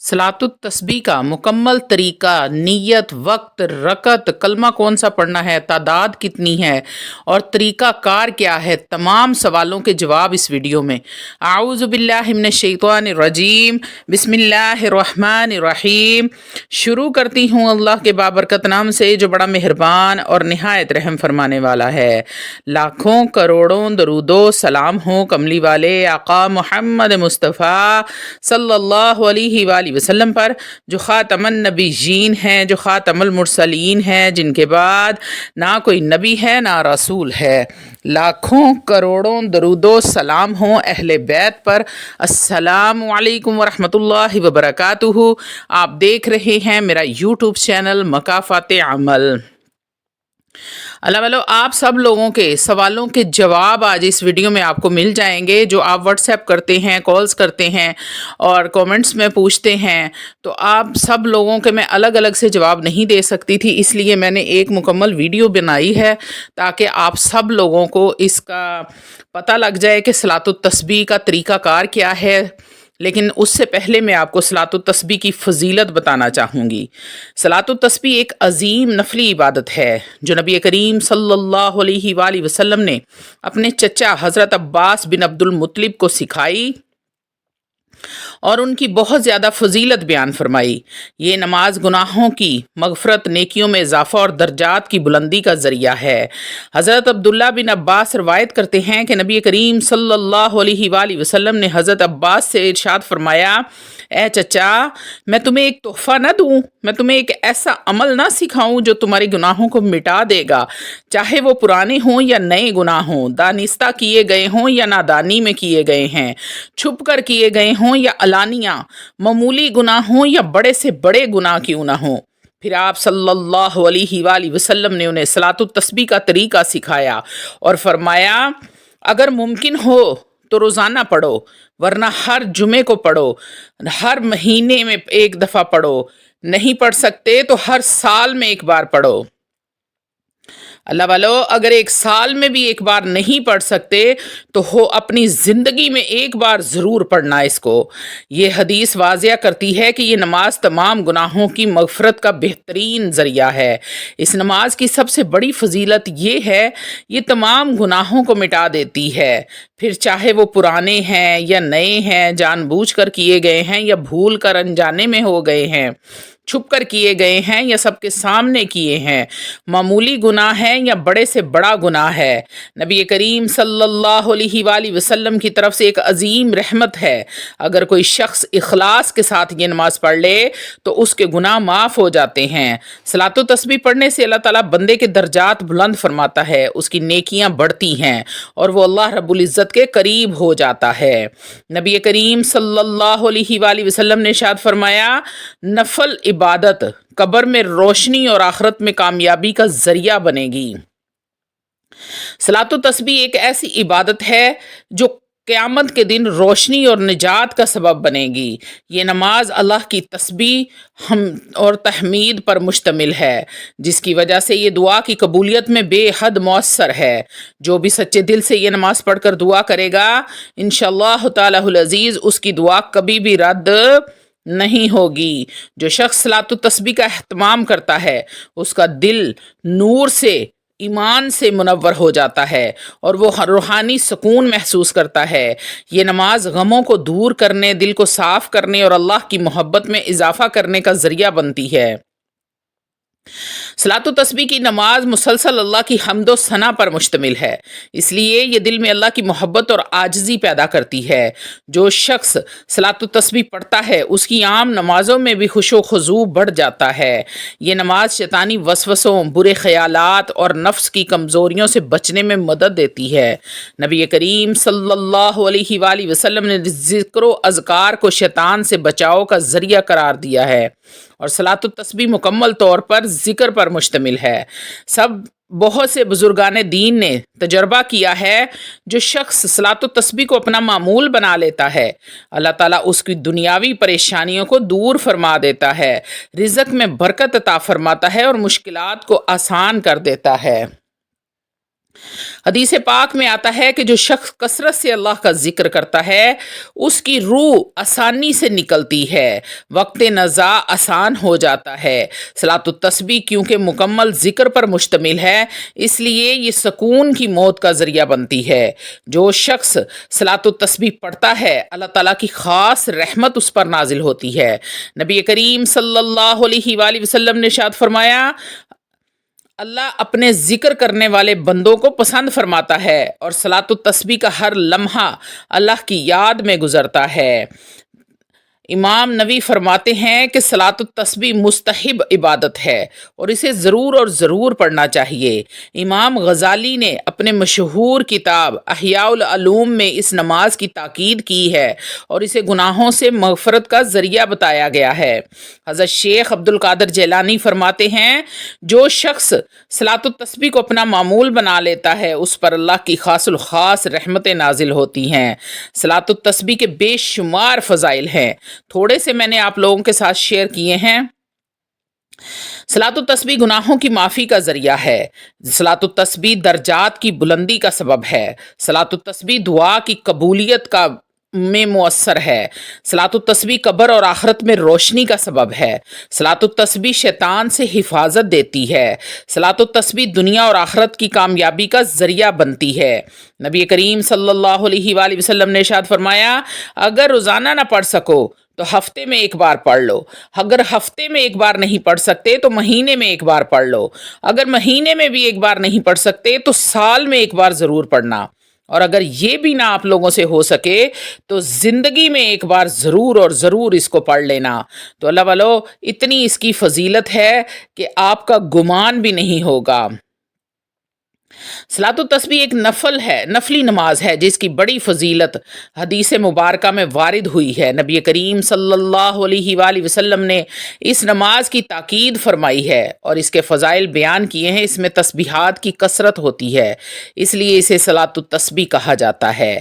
सलातुत तस्बीह का मुकम्मल तरीका, नीयत, वक्त, रकत, कलमा कौन सा पढ़ना है, तादाद कितनी है और तरीका कार क्या है, तमाम सवालों के जवाब इस वीडियो में। आऊज़ु बिल्लाहि मिनश शैतानिर रजीम, बिस्मिल्लाहिर रहमानिर रहीम। शुरू करती हूँ अल्लाह के बाबरकत नाम से जो बड़ा मेहरबान और निहायत रहम फरमाने वाला है। लाखों करोड़ों दरूदो सलाम हो कमली वाले आका मोहम्मद मुस्तफ़ा सल्लल्लाहु अलैहि वसल्लम पर, जो ख़ातमन नबीयीन हैं, जो ख़ातमुल मुरसलीन हैं, जिनके बाद ना कोई नबी है ना रसूल है। लाखों करोड़ों दरूदो सलाम हो अहले बैत पर। अस्सलामु अलैकुम वरहमतुल्लाहि वबरकातुहू। आप देख रहे हैं मेरा यूट्यूब चैनल मकाफ़ाते अमल। अल्लाह वालों, आप सब लोगों के सवालों के जवाब आज इस वीडियो में आपको मिल जाएंगे, जो आप व्हाट्सएप करते हैं, कॉल्स करते हैं और कमेंट्स में पूछते हैं। तो आप सब लोगों के मैं अलग अलग से जवाब नहीं दे सकती थी, इसलिए मैंने एक मुकम्मल वीडियो बनाई है ताकि आप सब लोगों को इसका पता लग जाए कि सलातुत तस्बीह का तरीक़ाकार क्या है। लेकिन उससे पहले मैं आपको सलातुत तस्बीह की फ़जीलत बताना चाहूँगी। सलातुत तस्बीह एक अजीम नफली इबादत है जो नबी करीम सल्लल्लाहु अलैहि वसल्लम ने अपने चचा हज़रत अब्बास बिन अब्दुल मुत्तलिब को सिखाई और उनकी बहुत ज़्यादा फजीलत बयान फरमाई। ये नमाज गुनाहों की मगफ़रत, नेकियों में इजाफ़ा और दर्जात की बुलंदी का ज़रिया है। हज़रत अब्दुल्ला बिन अब्बास रवायत करते हैं कि नबी करीम सल्लल्लाहु अलैहि वसल्लम ने हज़रत अब्बास से इरशाद फरमाया, ए चचा, मैं तुम्हें एक तोहफ़ा न दूँ, मैं तुम्हें एक ऐसा अमल ना सिखाऊं जो तुम्हारे गुनाहों को मिटा देगा, चाहे वो पुराने हों या नए गुनाह हों, दानिस्ता किए गए हों या नादानी में किए गए हैं, छुप कर किए गए हों या अलानिया, मामूली गुनाह हों या बड़े से बड़े गुनाह क्यों ना हों। फिर आप सल्लल्लाहु अलैहि वसल्लम ने उन्हें सलातुत तस्बीह का तरीका सिखाया और फरमाया, अगर मुमकिन हो तो रोज़ाना पढ़ो, वरना हर जुमे को पढ़ो, हर महीने में एक दफ़ा पढ़ो, नहीं पढ़ सकते तो हर साल में एक बार पढ़ो। अल्लाह वालों, अगर एक साल में भी एक बार नहीं पढ़ सकते तो हो अपनी ज़िंदगी में एक बार ज़रूर पढ़ना इसको। ये हदीस वाज़िया करती है कि ये नमाज तमाम गुनाहों की मग़फ़रत का बेहतरीन ज़रिया है। इस नमाज की सबसे बड़ी फ़जीलत ये है, ये तमाम गुनाहों को मिटा देती है, फिर चाहे वो पुराने हैं या नए हैं, जानबूझकर किए गए हैं या भूल कर अनजाने में हो गए हैं, छुप कर किए गए हैं या सबके सामने किए हैं, मामूली गुनाह है या बड़े से बड़ा गुनाह है। नबी करीम सल्लल्लाहु अलैहि वसल्लम की तरफ से एक अजीम रहमत है। अगर कोई शख्स इखलास के साथ ये नमाज पढ़ ले तो उसके गुनाह माफ़ हो जाते हैं। सलातुत तस्बीह पढ़ने से अल्लाह ताला बंदे के दर्जात बुलंद फरमाता है, उसकी नेकियां बढ़ती हैं और वो अल्लाह रब्बुल इज़्ज़त के करीब हो जाता है। नबी करीम सल्लल्लाहु अलैहि वसल्लम ने इरशाद फरमाया, नफल इबादत कब्र में रोशनी और आखिरत में कामयाबी का जरिया बनेगी। सलातुत तस्बीह एक ऐसी इबादत है जो क़यामत के दिन रोशनी और निजात का सबब बनेगी। ये नमाज अल्लाह की तस्बीह हम और तहमीद पर मुश्तमिल है, जिसकी वजह से ये दुआ की कबूलियत में बेहद मौसर है। जो भी सच्चे दिल से ये नमाज पढ़कर दुआ करेगा, इंशाअल्लाह ताला अज़ीज़ उसकी दुआ कभी भी रद्द नहीं होगी। जो शख्स सलातुत तस्बीह का एहतमाम करता है, उसका दिल नूर से, ईमान से मुनव्वर हो जाता है और वो रूहानी सुकून महसूस करता है। ये नमाज गमों को दूर करने, दिल को साफ़ करने और अल्लाह की मोहब्बत में इजाफ़ा करने का ज़रिया बनती है। सलातुत तस्बीह की नमाज मुसलसल अल्लाह की हम्दो सना पर मुश्तमिल है, इसलिए ये दिल में अल्लाह की मोहब्बत और आजिज़ी पैदा करती है। जो शख्स सलातुत तस्बीह पढ़ता है उसकी आम नमाज़ों में भी खुशो खुजू बढ़ जाता है। ये नमाज शैतानी वसवसों, बुरे ख़यालात और नफ्स की कमज़ोरियों से बचने में मदद देती है। नबी करीम सल्लल्लाहु अलैहि वसल्लम ने ज़िक्र अज़कार को शैतान से बचाव का ज़रिया करार दिया है और सलातुत तस्बीह मुकम्मल तौर पर ज़िक्र पर मुश्तमिल है। बहुत से बुजुर्गान दीन ने तजर्बा किया है, जो शख्स सलातुत तस्बीह को अपना मामूल बना लेता है, अल्लाह ताला उसकी दुनियावी परेशानियों को दूर फरमा देता है, रिज़्क़ में बरकत अता फरमाता है और मुश्किलात को आसान कर देता है। حدیث پاک میں آتا ہے کہ جو شخص کثرت سے اللہ کا ذکر کرتا ہے اس کی روح آسانی سے نکلتی ہے، وقت نزاع آسان ہو جاتا ہے۔ صلاۃ التسبیح کیونکہ مکمل ذکر پر مشتمل ہے اس لیے یہ سکون کی موت کا ذریعہ بنتی ہے۔ جو شخص صلاۃ التسبیح پڑھتا ہے اللہ تعالیٰ کی خاص رحمت اس پر نازل ہوتی ہے۔ نبی کریم صلی اللہ علیہ وآلہ وسلم نے ارشاد فرمایا، اللہ اپنے ذکر کرنے والے بندوں کو پسند فرماتا ہے اور صلاۃ التسبیح کا ہر لمحہ اللہ کی یاد میں گزرتا ہے۔ امام نووی فرماتے ہیں کہ صلاۃ التسبیح مستحب عبادت ہے اور اسے ضرور اور ضرور پڑھنا چاہیے۔ امام غزالی نے اپنے مشہور کتاب احیاء العلوم میں اس نماز کی تاکید کی ہے اور اسے گناہوں سے مغفرت کا ذریعہ بتایا گیا ہے۔ حضرت شیخ عبد القادر جیلانی فرماتے ہیں، جو شخص صلاۃ التسبیح کو اپنا معمول بنا لیتا ہے اس پر اللہ کی خاص الخاص رحمتیں نازل ہوتی ہیں۔ صلاۃ التسبیح کے بے شمار فضائل ہیں، تھوڑے سے میں نے آپ لوگوں کے ساتھ شیئر کیے ہیں۔ صلاۃ التسبیح گناہوں کی معافی کا ذریعہ ہے۔ صلاۃ التسبیح درجات کی بلندی کا سبب ہے۔ صلاۃ التسبیح دعا کی قبولیت کا میں مؤثر ہے۔ صلاۃ التسبیح قبر اور آخرت میں روشنی کا سبب ہے۔ صلاۃ التسبیح شیطان سے حفاظت دیتی ہے۔ صلاۃ التسبیح دنیا اور آخرت کی کامیابی کا ذریعہ بنتی ہے۔ نبی کریم صلی اللہ علیہ وآلہ وسلم نے ارشاد فرمایا، اگر روزانہ نہ پڑھ سکو تو ہفتے میں ایک بار پڑھ لو، اگر ہفتے میں ایک بار نہیں پڑھ سکتے تو مہینے میں ایک بار پڑھ لو، اگر مہینے میں بھی ایک بار نہیں پڑھ سکتے تو سال میں ایک بار ضرور پڑھنا، اور اگر یہ بھی نہ آپ لوگوں سے ہو سکے تو زندگی میں ایک بار ضرور اور ضرور اس کو پڑھ لینا۔ تو اللہ والو اتنی اس کی فضیلت ہے کہ آپ کا گمان بھی نہیں ہوگا۔ صلاۃ التسبیح ایک نفلی نماز ہے جس کی بڑی فضیلت حدیث مبارکہ میں وارد ہوئی ہے۔ نبی کریم صلی اللہ علیہ وآلہ وسلم نے اس نماز کی تاکید فرمائی ہے اور اس کے فضائل بیان کیے ہیں۔ اس میں تسبیحات کی کثرت ہوتی ہے، اس لیے اسے صلاۃ التسبیح کہا جاتا ہے۔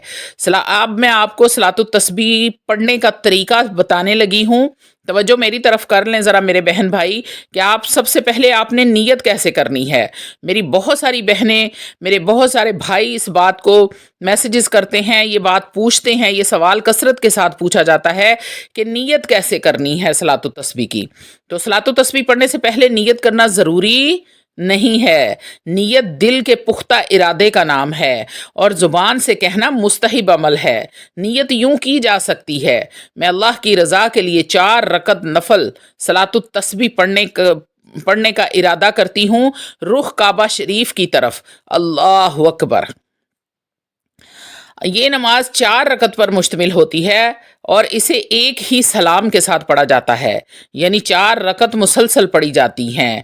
اب میں آپ کو صلاۃ التسبیح پڑھنے کا طریقہ بتانے لگی ہوں۔ توجہ میری طرف کر لیں ذرا میرے بہن بھائی کہ آپ سب سے پہلے آپ نے نیت کیسے کرنی ہے۔ میری بہت ساری بہنیں، میرے بہت سارے بھائی اس بات کو میسیجز کرتے ہیں، یہ بات پوچھتے ہیں، یہ سوال کثرت کے ساتھ پوچھا جاتا ہے کہ نیت کیسے کرنی ہے صلاۃ التسبیح کی۔ تو صلاۃ التسبیح پڑھنے سے پہلے نیت کرنا ضروری نہیں ہے۔ نیت دل کے پختہ ارادے کا نام ہے اور زبان سے کہنا مستحب عمل ہے۔ نیت یوں کی جا سکتی ہے، میں اللہ کی رضا کے لیے 4 رکعت نفل صلاۃ التسبیح پڑھنے کا ارادہ کرتی ہوں، رخ کعبہ شریف کی طرف، اللہ اکبر۔ یہ نماز 4 رکعت پر مشتمل ہوتی ہے اور اسے ایک ہی سلام کے ساتھ پڑھا جاتا ہے، یعنی 4 رکعت مسلسل پڑھی جاتی ہیں۔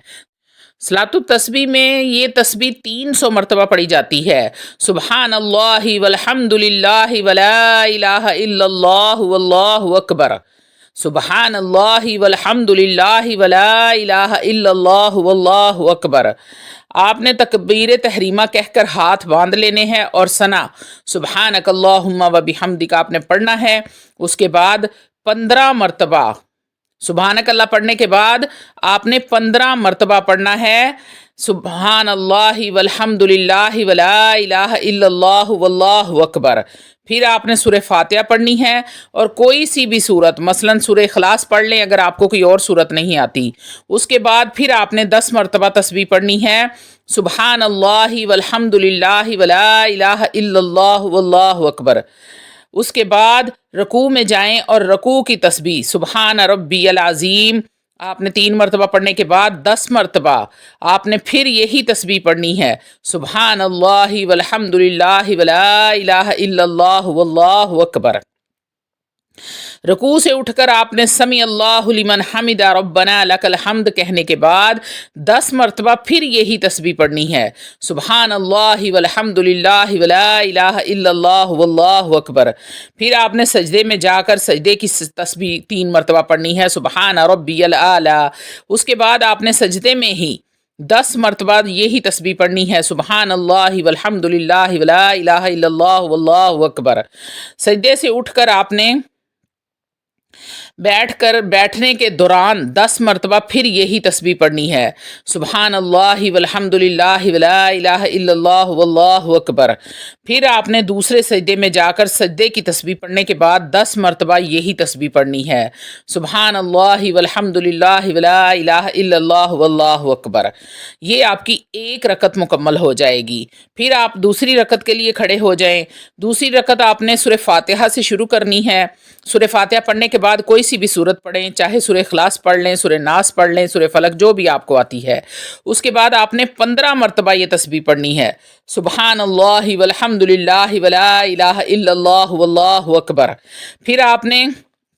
صلاۃ التسبیح میں یہ تسبیح 300 مرتبہ پڑھی جاتی ہے۔ سبحان اللہ والحمد للہ ولا الہ الا اللہ واللہ اکبر، سبحان اللہ والحمد للہ ولا الہ الا اللہ واللہ اکبر۔ آپ نے تکبیر تحریمہ کہہ کر ہاتھ باندھ لینے ہیں اور ثنا سبحانک اللہم و بحمدک آپ نے پڑھنا ہے۔ اس کے بعد 15 مرتبہ سبحانک اللہ پڑھنے کے بعد آپ نے 15 مرتبہ پڑھنا ہے، سبحان اللہ والحمد للہ ولا الہ الا اللہ واللہ اکبر۔ پھر آپ نے سورہ فاتحہ پڑھنی ہے اور کوئی سی بھی سورت، مثلا سورہ اخلاص پڑھ لیں اگر آپ کو کوئی اور سورت نہیں آتی۔ اس کے بعد پھر آپ نے 10 مرتبہ تسبیح پڑھنی ہے، سبحان اللہ والحمد للہ ولا الہ الا اللہ واللہ اکبر۔ اس کے بعد رکوع میں جائیں اور رکوع کی تسبیح سبحان ربی العظیم آپ نے 3 مرتبہ پڑھنے کے بعد 10 مرتبہ آپ نے پھر یہی تسبیح پڑھنی ہے، سبحان اللہ والحمد للہ ولا الہ الا اللہ واللہ اکبر۔ رکوع سے اٹھ کر آپ نے سمی اللہ لمن حمدہ ربنا لک الحمد کہنے کے بعد 10 مرتبہ پھر یہی تسبیح پڑھنی ہے، سبحان اللہ والحمد للہ ولا الہ الا اللہ واللہ اکبر۔ پھر آپ نے سجدے میں جا کر سجدے کی تسبیح 3 مرتبہ پڑھنی ہے، سبحان ربی الاعلی۔ اس کے بعد آپ نے سجدے میں ہی 10 مرتبہ یہی تسبیح پڑھنی ہے، سبحان اللہ والحمد للہ ولا الہ الا اللہ واللہ اکبر۔ سجدے سے اٹھ کر آپ نے बैठने के दौरान 10 मरतबा फिर यही तस्बीह पढ़नी है, सुबहान अल्लाह वल्हम्दुलिल्लाह वला इलाहा इल्लल्लाह वल्लाहु अकबर। फिर आपने दूसरे सजदे में जाकर सजदे की तस्बीह पढ़ने के बाद 10 मरतबा यही तस्बीह पढ़नी है, सुबहान अल्लाह वल्हम्दुलिल्लाह वला इलाहा इल्लल्लाह वल्लाहु अकबर। ये आपकी एक रकत मुकम्मल हो जाएगी। फिर आप दूसरी रकत के लिए खड़े हो जाएं। दूसरी रकत आपने सूरह फातिहा से शुरू करनी है। सूरह फातिहा पढ़ने के बाद कोई सी भी सूरत पढ़ें, चाहे सूरह इखलास पढ़ लें, सूरह नास पढ़ लें, सूरह फलक, जो भी आपको आती है। उसके बाद आपने 15 मरतबा ये तस्बीह पढ़नी है, सुबहान अल्लाह वल्हम्दुलिल्लाह वला इलाहा इल्लल्लाह वल्लाहु अकबर। फिर आपने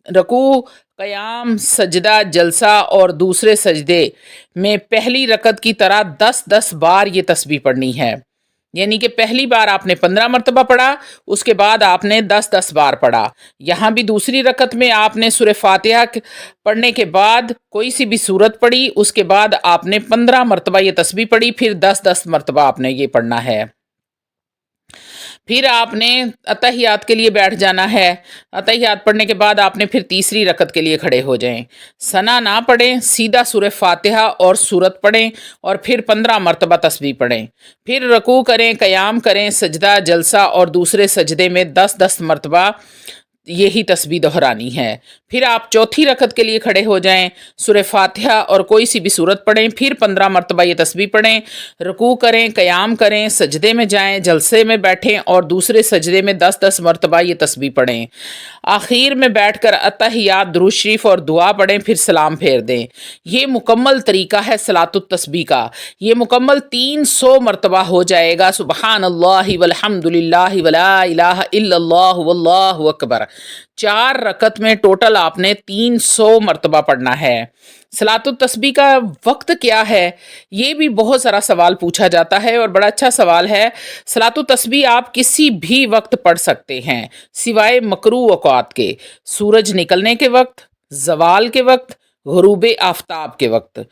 रकू, क़याम, सजदा, जलसा और दूसरे सजदे में पहली रकत की तरह 10-10 बार ये तस्बीह पढ़नी है। यानी कि पहली बार आपने 15 मरतबा पढ़ा, उसके बाद आपने 10-10 बार पढ़ा। यहाँ भी दूसरी रकत में आपने सूरह फातिहा पढ़ने के बाद कोई सी भी सूरत पढ़ी, उसके बाद आपने 15 मरतबा ये तस्बीह पढ़ी, फिर 10-10 मरतबा आपने ये पढ़ना है। फिर आपने अतहियात के लिए बैठ जाना है। अतहियात पढ़ने के बाद आपने फिर तीसरी रकत के लिए खड़े हो जाएं। सना ना पढ़ें, सीधा सूरह फातिहा और सूरत पढ़ें और फिर 15 मरतबा तस्बीह पढ़ें। फिर रकू करें, क़याम करें, सजदा, जलसा और दूसरे सजदे में 10-10 मरतबा यही तस्बीह दोहरानी है। फिर आप चौथी रकत के लिए खड़े हो जाएं, सूरह फातिहा और कोई सी भी सूरत पढ़ें, फिर 15 मरतबा ये तस्बीह पढ़ें, रुकू करें, क़याम करें, सजदे में जाएं, जलसे में बैठें और दूसरे सजदे में 10-10 मरतबा ये तस्बीह पढ़ें। आखिर में बैठकर अत्तहियात, दुरूद शरीफ और दुआ पढ़ें, फिर सलाम फेर दें। ये मुकम्मल तरीका है सलातुत तस्बीह का। ये मुकम्मल 300 मरतबा हो जाएगा, सुबहान अल्लाह वल्हम्दुलिल्लाह वला इलाहा इल्लल्लाह वल्लाहु अकबर। 4 रकत में टोटल आपने 300 मरतबा पढ़ना है। सलातुत तस्बीह का वक्त क्या है, ये भी बहुत सारा सवाल पूछा जाता है और बड़ा अच्छा सवाल है। सलातुत तस्बीह आप किसी भी वक्त पढ़ सकते हैं सिवाय मकरू औकात के। सूरज निकलने के वक्त, ज़वाल के वक्त, गुरूब आफ्ताब के वक्त।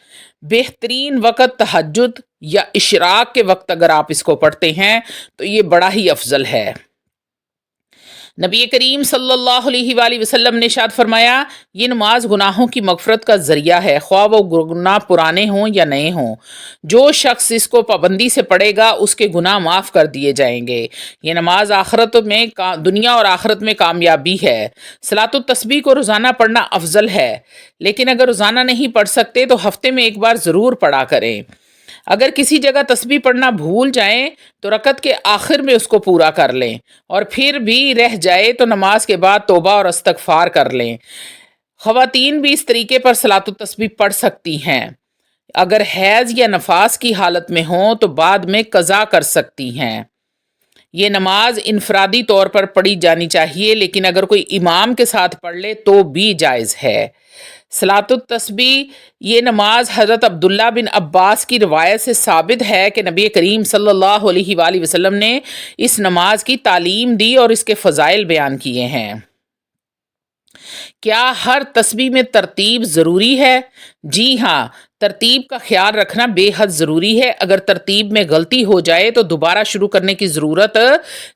बेहतरीन वक्त तहज्जुद या इशराक के वक्त अगर आप इसको पढ़ते हैं तो ये बड़ा ही अफजल है। नबी करीम सल्लल्लाहु अलैहि वसल्लम ने इरशाद फरमाया, ये नमाज गुनाहों की मगफरत का ज़रिया है, ख्वाह वो गुनाह पुराने हों या नए हों। जो शख्स इसको पाबंदी से पढ़ेगा उसके गुनाह माफ़ कर दिए जाएंगे। ये नमाज आखरत में दुनिया और आखरत में कामयाबी है। सलातुत तस्बीह को रोज़ाना पढ़ना अफजल है, लेकिन अगर रोज़ाना नहीं पढ़ सकते तो हफ्ते में एक बार ज़रूर पढ़ा करें। अगर किसी जगह तस्बीह पढ़ना भूल जाएं तो रकत के आखिर में उसको पूरा कर लें, और फिर भी रह जाए तो नमाज के बाद तौबा और इस्तगफार कर लें। ख़वातीन भी इस तरीके पर सलातुत तस्बीह पढ़ सकती हैं। अगर हैज़ या नफास की हालत में हों तो बाद में कज़ा कर सकती हैं। ये नमाज इनफरादी तौर पर पढ़ी जानी चाहिए, लेकिन अगर कोई इमाम के साथ पढ़ ले तो भी जायज़ है। सलातुत तस्बीह ये नमाज हज़रत अब्दुल्ला बिन अब्बास की रिवायत से साबित है कि नबी करीम सल्लल्लाहु अलैहि वसल्लम ने इस नमाज की तालीम दी और इसके फ़ज़ाइल बयान किए हैं। क्या हर तस्बीह में तरतीब ज़रूरी है? जी हाँ, तरतीब का ख्याल रखना बेहद ज़रूरी है। अगर तरतीब में गलती हो जाए तो दोबारा शुरू करने की ज़रूरत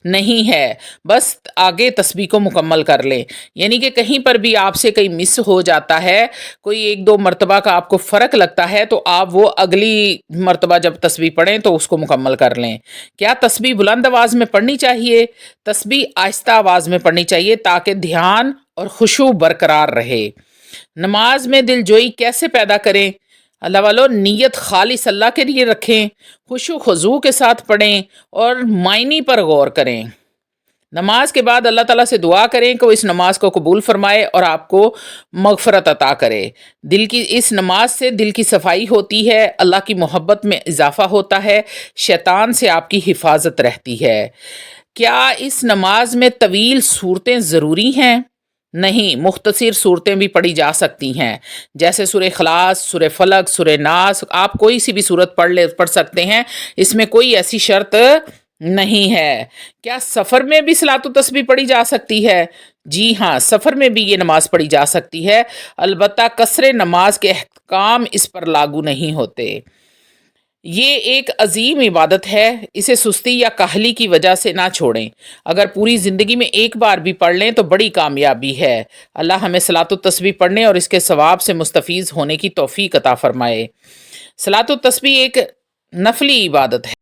नहीं है, बस आगे तस्बीह को मुकम्मल कर लें। यानी कि कहीं पर भी आपसे कहीं मिस हो जाता है, कोई 1-2 मरतबा का आपको फ़र्क लगता है, तो आप वो अगली मरतबा जब तस्बीह पढ़ें तो उसको मुकम्मल कर लें। क्या तस्बीह बुलंद आवाज़ में पढ़नी चाहिए? तस्बीह आहिस्ता आवाज़ में पढ़नी चाहिए ताकि ध्यान और खुशू बरकरार रहे। नमाज में दिलजोई कैसे पैदा करें? अल्लाह वालों, नीयत खालिस अल्लाह के लिए रखें, खुशू खुजू के साथ पढ़ें और मायनी पर गौर करें। नमाज के बाद अल्लाह ताला से दुआ करें कि वो इस नमाज को कबूल फरमाए और आपको मगफरत अता करे। इस नमाज से दिल की सफाई होती है, अल्लाह की मोहब्बत में इजाफा होता है, शैतान से आपकी हिफाजत रहती है। क्या इस नमाज में तवील सूरतें ज़रूरी हैं? नहीं, मुख्तसर सूरतें भी पढ़ी जा सकती हैं, जैसे सूरह इखलास, सूरह फलक, सूरह नास। आप कोई सी भी सूरत पढ़ सकते हैं, इसमें कोई ऐसी शर्त नहीं है। क्या सफ़र में भी सलातुत तस्बीह पढ़ी जा सकती है? जी हाँ, सफ़र में भी ये नमाज पढ़ी जा सकती है, अलबत्ता कसरे नमाज के अहकाम इस पर लागू नहीं होते। یہ ایک عظیم عبادت ہے، اسے سستی یا کاہلی کی وجہ سے نہ چھوڑیں۔ اگر پوری زندگی میں ایک بار بھی پڑھ لیں تو بڑی کامیابی ہے۔ اللہ ہمیں صلاۃ التسبیح پڑھنے اور اس کے ثواب سے مستفیض ہونے کی توفیق عطا فرمائے۔ صلاۃ التسبیح ایک نفلی عبادت ہے۔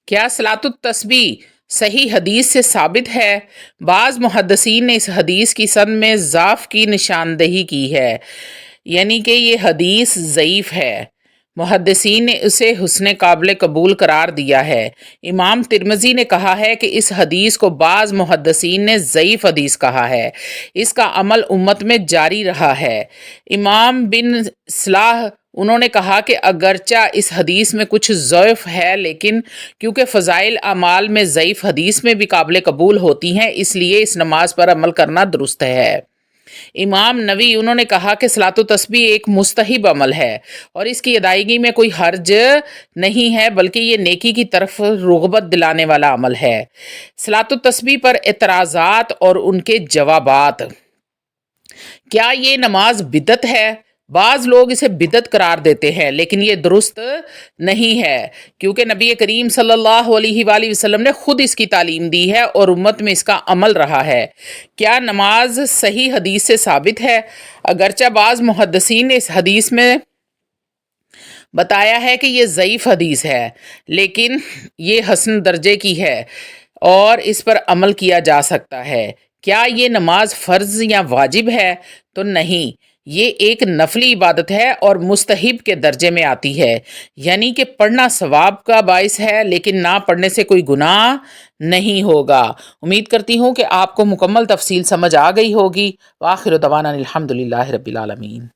کیا صلاۃ التسبیح صحیح حدیث سے ثابت ہے؟ بعض محدثین نے اس حدیث کی سند میں ضعف کی نشاندہی کی ہے، یعنی کہ یہ حدیث ضعیف ہے۔ محدثین نے اسے حسن قابل قبول قرار دیا ہے۔ امام ترمذی نے کہا ہے کہ اس حدیث کو بعض محدثین نے ضعیف حدیث کہا ہے۔ اس کا عمل امت میں جاری رہا ہے۔ امام بن صلاح انہوں نے کہا کہ اگرچہ اس حدیث میں کچھ ضعف ہے، لیکن کیونکہ فضائل اعمال میں ضعیف حدیث میں بھی قابل قبول ہوتی ہیں، اس لیے اس نماز پر عمل کرنا درست ہے۔ امام نووی انہوں نے کہا کہ صلاۃ التسبیح ایک مستحب عمل ہے اور اس کی ادائیگی میں کوئی حرج نہیں ہے، بلکہ یہ نیکی کی طرف رغبت دلانے والا عمل ہے۔ صلاۃ التسبیح پر اعتراضات اور ان کے جوابات۔ کیا یہ نماز بدعت ہے؟ بعض لوگ اسے بدعت قرار دیتے ہیں، لیکن یہ درست نہیں ہے، کیونکہ نبی کریم صلی اللہ علیہ وآلہ وسلم نے خود اس کی تعلیم دی ہے اور امت میں اس کا عمل رہا ہے۔ کیا نماز صحیح حدیث سے ثابت ہے؟ اگرچہ بعض محدثین نے اس حدیث میں بتایا ہے کہ یہ ضعیف حدیث ہے، لیکن یہ حسن درجے کی ہے اور اس پر عمل کیا جا سکتا ہے۔ کیا یہ نماز فرض یا واجب ہے؟ تو نہیں، یہ ایک نفلی عبادت ہے اور مستحب کے درجے میں آتی ہے، یعنی کہ پڑھنا ثواب کا باعث ہے، لیکن نہ پڑھنے سے کوئی گناہ نہیں ہوگا۔ امید کرتی ہوں کہ آپ کو مکمل تفصیل سمجھ آ گئی ہوگی۔ وآخر دعوانا الحمدللہ رب العالمین۔